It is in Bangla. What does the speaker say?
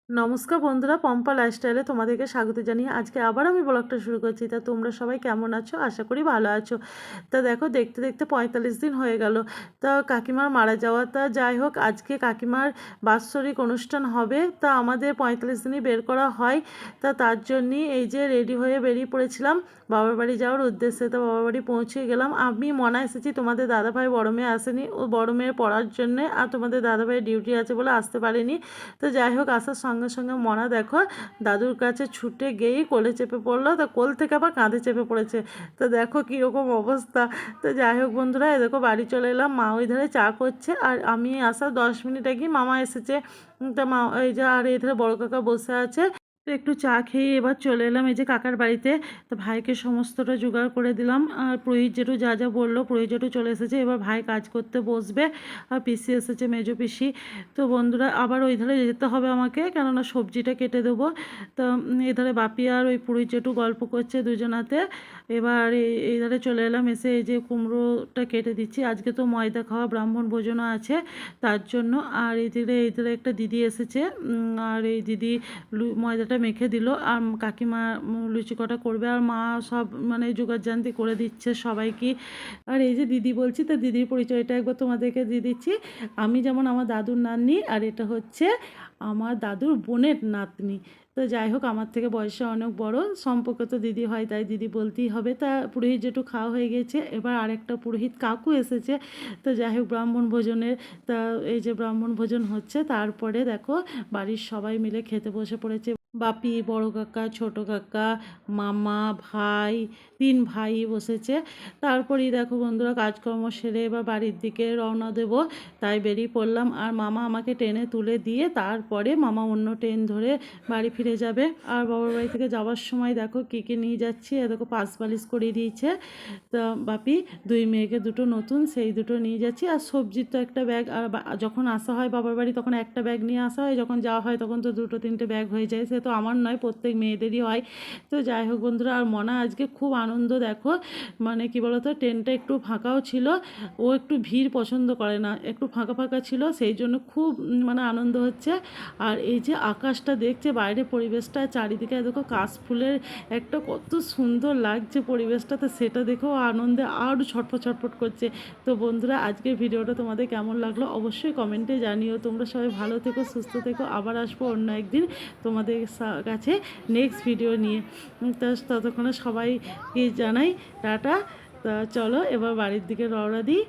নমস্কার বন্ধুরা, পম্পা লাইফস্টাইলে তোমাদেরকে স্বাগত জানিয়ে আজকে আবার আমি ব্লগটা শুরু করছি। তা তোমরা সবাই কেমন আছো? আশা করি ভালো আছো। তা দেখো, দেখতে দেখতে 45 দিন হয়ে গেল তা কাকিমার মারা যাওয়া। তা যাই হোক, আজকে কাকিমার বাৎসরিক অনুষ্ঠান হবে। তা আমাদের 45 দিনই বের করা হয়। তা তার জন্যই এই যে রেডি হয়ে বেরিয়ে পড়েছিলাম বাবার বাড়ি যাওয়ার উদ্দেশ্যে। তো বাবার বাড়ি পৌঁছে গেলাম। আমি মনে এসেছি, তোমাদের দাদাভাই বড় মেয়ে আসেনি, ও বড় মেয়ের পড়ার জন্যে, আর তোমাদের দাদাভাইয়ের ডিউটি আছে বলে আসতে পারেনি। তো যাই হোক, আসার সঙ্গে সঙ্গে মনা দেখো দাদুর কাছে ছুটে গিয়েই কোলে চেপে পড়লো। তা কোল থেকে আবার কাঁধে চেপে পড়েছে। তো দেখো কীরকম অবস্থা। তো যাই হোক বন্ধুরা, এ দেখো বাড়ি চলে এলাম। মা ওই ধারে চা করছে, আর আমি আসার 10 মিনিট আগেই মামা এসেছে। তা মা এই যে, আর এই ধারে বড় কাকা বসে আছে। তো একটু চা খেয়ে এবার চলে এলাম এই যে কাকার বাড়িতে। তো ভাইকে সমস্তটা জোগাড় করে দিলাম, আর পুরোহিত জেঠু যা যা বললো, পুরোহিত জেঠু চলে এসেছে। এবার ভাই কাজ করতে বসবে, আর পিসি এসেছে, মেজো পিসি। তো বন্ধুরা, আবার ওই ধারে যেতে হবে আমাকে, কেননা সবজিটা কেটে দেবো। তো এই ধারে বাপি আর ওই পুরোহিত জেঠু গল্প করছে দুজনাতে। এবার এই ধারে চলে এলাম, এসে এই যে কুমড়োটা কেটে দিচ্ছি। আজকে তো ময়দা খাওয়া ব্রাহ্মণ ভোজনও আছে, তার জন্য। আর এই ধারে একটা দিদি এসেছে, আর এই দিদি ময়দাটা মেখে দিল, আর কাকিমা লুচি কটা করবে, আর মা সব মানে জোগাড়জান্তি করে দিচ্ছে সবাইকে। আর এই যে দিদি বলছি, তো দিদির পরিচয়টা একবার তোমাদেরকে দিয়ে দিচ্ছি। আমি যেমন আমার দাদুর নাতনি, আর এটা হচ্ছে আমার দাদুর বোনের নাতনি। তো যাই হোক, আমার থেকে বয়সে অনেক বড়, সম্পর্কে তো দিদি হয়, তাই দিদি বলতেই হবে। তা পুরোহিত যেটু খাওয়া হয়ে গেছে, এবার আরেকটা পুরোহিত কাকু এসেছে। তো যাই হোক, ব্রাহ্মণ ভোজনের, তা এই যে ব্রাহ্মণ ভোজন হচ্ছে, তারপরে দেখো বাড়ির সবাই মিলে খেতে বসে পড়েছে। বাপি, বড় কাকা, ছোট কাকা, মামা, ভাই, 3 ভাই বসেছে। তারপরেই দেখো বন্ধুরা, কাজকর্ম সেরে এবার বাড়ির দিকে রওনা দেব, তাই বেরিয়ে পড়লাম। আর মামা আমাকে ট্রেনে তুলে দিয়ে তারপরে মামা অন্য ট্রেন ধরে বাড়ি ফিরে যাবে। আর বাবার বাড়ি থেকে যাওয়ার সময় দেখো কী কী নিয়ে যাচ্ছি। দেখো পাশ বালিশ করিয়ে দিয়েছে। তা বাপি 2 মেয়েকে দুটো নতুন, সেই দুটো নিয়ে যাচ্ছি। আর সবজির তো একটা ব্যাগ, আর যখন আসা হয় বাবার বাড়ি তখন একটা ব্যাগ নিয়ে আসা হয়, যখন যাওয়া হয় তখন তো 2-3টে ব্যাগ হয়ে যায়। সে তো আমার নয়, প্রত্যেক মেয়েদেরই হয়। তো যাই হোক বন্ধুরা, আর মনা আজকে খুব আনন্দ। দেখো মানে কি বলতো, ট্রেনটা একটু ফাঁকাও ছিল, ও একটু ভিড় পছন্দ করে না, একটু ফাঁকা ফাঁকা ছিল, সেই জন্য খুব মানে আনন্দ হচ্ছে। আর এই যে আকাশটা দেখছে, বাইরে পরিবেশটা, চারিদিকে দেখো কাশফুলের একটা কত সুন্দর লাগছে পরিবেশটা, তো সেটা দেখেও আনন্দে আরও ছটফট ছটফট করছে। তো বন্ধুরা, আজকের ভিডিওটা তোমাদের কেমন লাগলো অবশ্যই কমেন্টে জানিও। তোমরা সবাই ভালো থেকো, সুস্থ থেকো। আবার আসবো অন্য একদিন তোমাদের কাছে নেক্সট ভিডিও নিয়ে। ততক্ষণে সবাইকে জানাই টাটা। তা চলো এবার বাড়ির দিকে রওনা দিই।